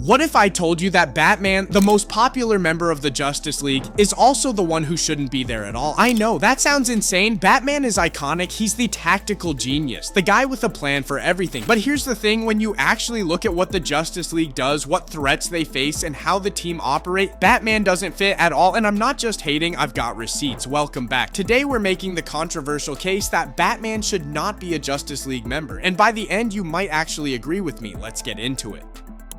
What if I told you that Batman, the most popular member of the Justice League, is also the one who shouldn't be there at all? I know, that sounds insane. Batman is iconic. He's the tactical genius, the guy with a plan for everything. But here's the thing, when you actually look at what the Justice League does, what threats they face, and how the team operate, Batman doesn't fit at all. And I'm not just hating, I've got receipts. Welcome back. Today we're making the controversial case that Batman should not be a Justice League member. And by the end, you might actually agree with me. Let's get into it.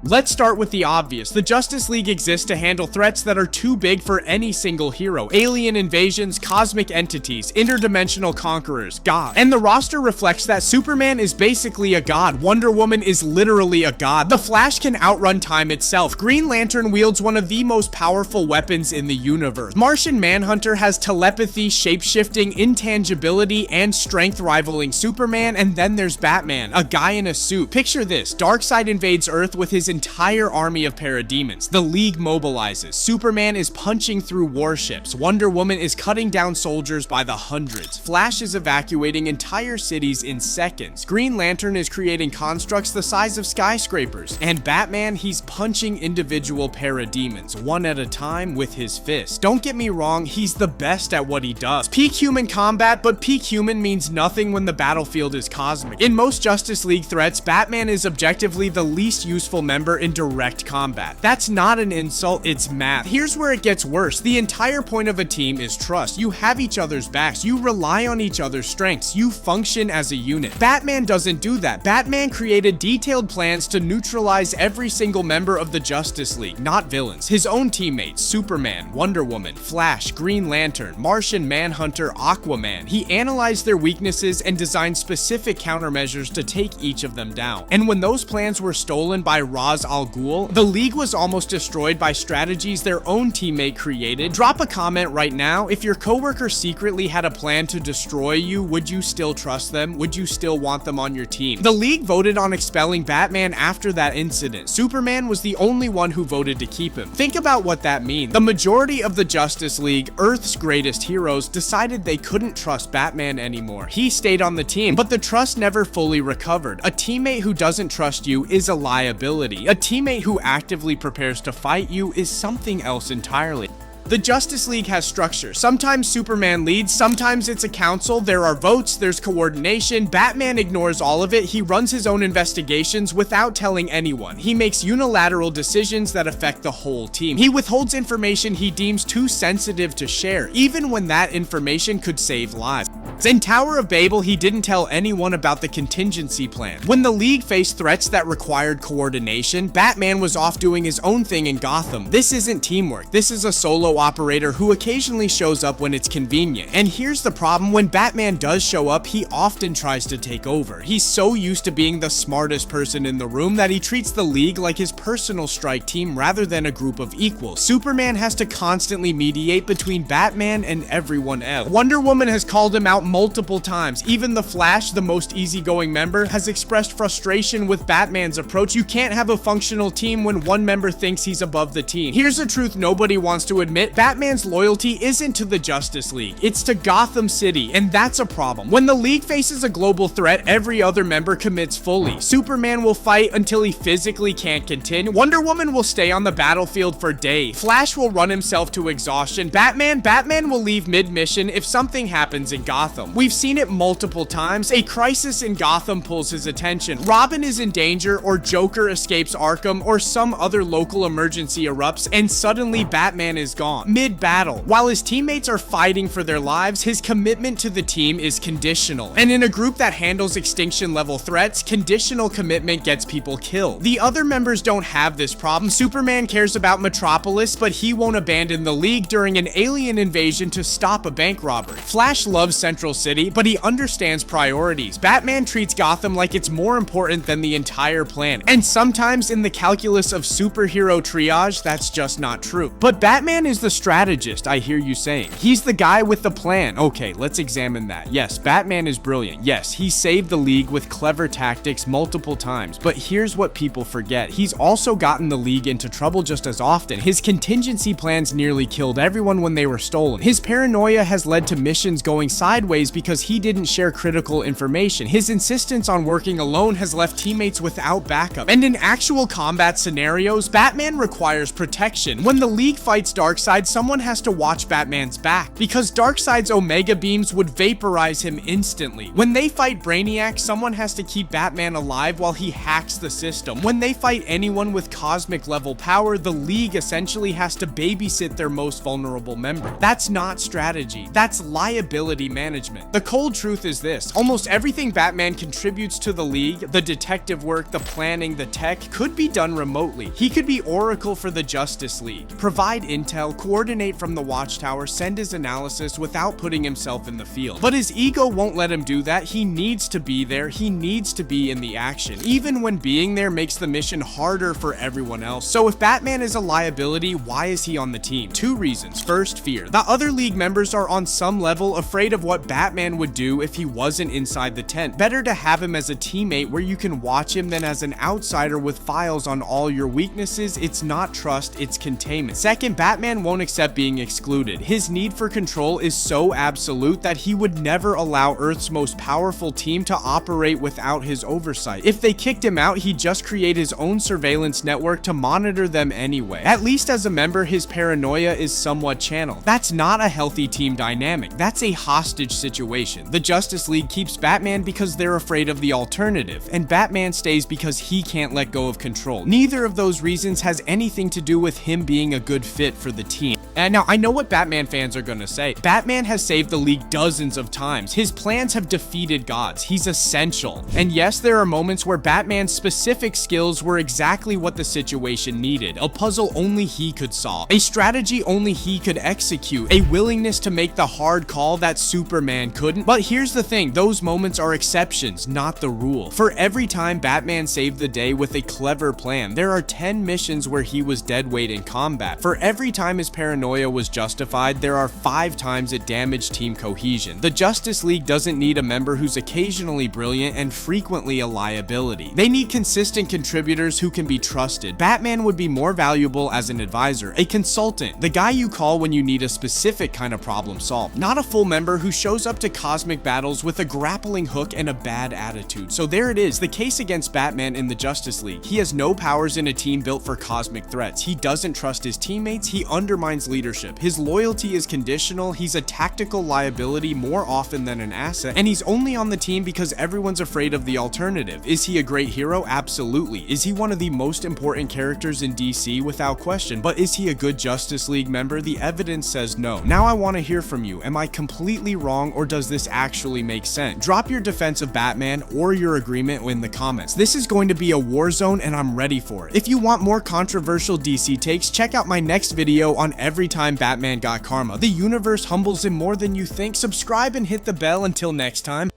Let's start with the obvious. The Justice League exists to handle threats that are too big for any single hero. Alien invasions, cosmic entities, interdimensional conquerors, God. And the roster reflects that Superman is basically a god. Wonder Woman is literally a god. The Flash can outrun time itself. Green Lantern wields one of the most powerful weapons in the universe. Martian Manhunter has telepathy, shapeshifting, intangibility, and strength rivaling Superman. And then there's Batman, a guy in a suit. Picture this. Darkseid invades Earth with his entire army of parademons. The League mobilizes. Superman is punching through warships. Wonder Woman is cutting down soldiers by the hundreds. Flash is evacuating entire cities in seconds. Green Lantern is creating constructs the size of skyscrapers. And Batman, he's punching individual parademons one at a time with his fist. Don't get me wrong, he's the best at what he does. Peak human combat, but peak human means nothing when the battlefield is cosmic. In most Justice League threats, Batman is objectively the least useful member in direct combat. That's not an insult, it's math. Here's where it gets worse. The entire point of a team is trust. You have each other's backs. You rely on each other's strengths. You function as a unit. Batman doesn't do that. Batman created detailed plans to neutralize every single member of the Justice League, not villains. His own teammates, Superman, Wonder Woman, Flash, Green Lantern, Martian Manhunter, Aquaman. He analyzed their weaknesses and designed specific countermeasures to take each of them down. And when those plans were stolen by Ra's al Ghul, the League was almost destroyed by strategies their own teammate created. Drop a comment right now. If your coworker secretly had a plan to destroy you, would you still trust them? Would you still want them on your team? The League voted on expelling Batman after that incident. Superman was the only one who voted to keep him. Think about what that means. The majority of the Justice League, Earth's greatest heroes, decided they couldn't trust Batman anymore. He stayed on the team, but the trust never fully recovered. A teammate who doesn't trust you is a liability. A teammate who actively prepares to fight you is something else entirely. The Justice League has structure. Sometimes Superman leads, sometimes it's a council, there are votes, there's coordination. Batman ignores all of it. He runs his own investigations without telling anyone. He makes unilateral decisions that affect the whole team. He withholds information he deems too sensitive to share, even when that information could save lives. In Tower of Babel, he didn't tell anyone about the contingency plan. When the League faced threats that required coordination, Batman was off doing his own thing in Gotham. This isn't teamwork. This is a solo operator who occasionally shows up when it's convenient. And here's the problem, when Batman does show up, he often tries to take over. He's so used to being the smartest person in the room that he treats the League like his personal strike team rather than a group of equals. Superman has to constantly mediate between Batman and everyone else. Wonder Woman has called him out multiple times. Even the Flash, the most easygoing member, has expressed frustration with Batman's approach. You can't have a functional team when one member thinks he's above the team. Here's a truth nobody wants to admit. Batman's loyalty isn't to the Justice League, it's to Gotham City, and that's a problem. When the League faces a global threat, every other member commits fully. Superman will fight until he physically can't continue. Wonder Woman will stay on the battlefield for days. Flash will run himself to exhaustion. Batman will leave mid-mission if something happens in Gotham. We've seen it multiple times. A crisis in Gotham pulls his attention. Robin is in danger, or Joker escapes Arkham, or some other local emergency erupts, and suddenly Batman is gone mid-battle. While his teammates are fighting for their lives, his commitment to the team is conditional. And in a group that handles extinction-level threats, conditional commitment gets people killed. The other members don't have this problem. Superman cares about Metropolis, but he won't abandon the League during an alien invasion to stop a bank robbery. Flash loves Central City, but he understands priorities. Batman treats Gotham like it's more important than the entire plan. And sometimes in the calculus of superhero triage, that's just not true. But Batman is the strategist, I hear you saying. He's the guy with the plan. Okay, let's examine that. Yes, Batman is brilliant. Yes, he saved the League with clever tactics multiple times. But here's what people forget. He's also gotten the League into trouble just as often. His contingency plans nearly killed everyone when they were stolen. His paranoia has led to missions going sideways sideways because he didn't share critical information. His insistence on working alone has left teammates without backup. And in actual combat scenarios, Batman requires protection. When the League fights Darkseid, someone has to watch Batman's back, because Darkseid's Omega beams would vaporize him instantly. When they fight Brainiac, someone has to keep Batman alive while he hacks the system. When they fight anyone with cosmic level power, the League essentially has to babysit their most vulnerable member. That's not strategy, that's liability management. The cold truth is this: almost everything Batman contributes to the League, the detective work, the planning, the tech, could be done remotely. He could be Oracle for the Justice League, provide intel, coordinate from the Watchtower, send his analysis without putting himself in the field. But his ego won't let him do that. He needs to be there, he needs to be in the action, even when being there makes the mission harder for everyone else. So if Batman is a liability, why is he on the team? Two reasons. First, fear. The other League members are on some level afraid of what Batman would do if he wasn't inside the tent. Better to have him as a teammate where you can watch him than as an outsider with files on all your weaknesses. It's not trust, it's containment. Second, Batman won't accept being excluded. His need for control is so absolute that he would never allow Earth's most powerful team to operate without his oversight. If they kicked him out, he'd just create his own surveillance network to monitor them anyway. At least as a member, his paranoia is somewhat channeled. That's not a healthy team dynamic. That's a hostage situation. The Justice League keeps Batman because they're afraid of the alternative, and Batman stays because he can't let go of control. Neither of those reasons has anything to do with him being a good fit for the team. And now, I know what Batman fans are gonna say. Batman has saved the League dozens of times. His plans have defeated gods. He's essential. And yes, there are moments where Batman's specific skills were exactly what the situation needed. A puzzle only he could solve. A strategy only he could execute. A willingness to make the hard call that Superman couldn't. But here's the thing, those moments are exceptions, not the rule. For every time Batman saved the day with a clever plan, there are 10 missions where he was deadweight in combat. For every time his paranoia was justified, there are 5 times it damaged team cohesion. The Justice League doesn't need a member who's occasionally brilliant and frequently a liability. They need consistent contributors who can be trusted. Batman would be more valuable as an advisor, a consultant, the guy you call when you need a specific kind of problem solved, not a full member who shows up to cosmic battles with a grappling hook and a bad attitude. So there it is, the case against Batman in the Justice League. He has no powers in a team built for cosmic threats. He doesn't trust his teammates, he undermines leadership. His loyalty is conditional, he's a tactical liability more often than an asset, and he's only on the team because everyone's afraid of the alternative. Is he a great hero? Absolutely. Is he one of the most important characters in DC? Without question. But is he a good Justice League member? The evidence says no. Now I want to hear from you. Am I completely wrong, or does this actually make sense? Drop your defense of Batman or your agreement in the comments. This is going to be a war zone and I'm ready for it. If you want more controversial DC takes, check out my next video on every time Batman got karma. The universe humbles him more than you think. Subscribe and hit the bell. Until next time.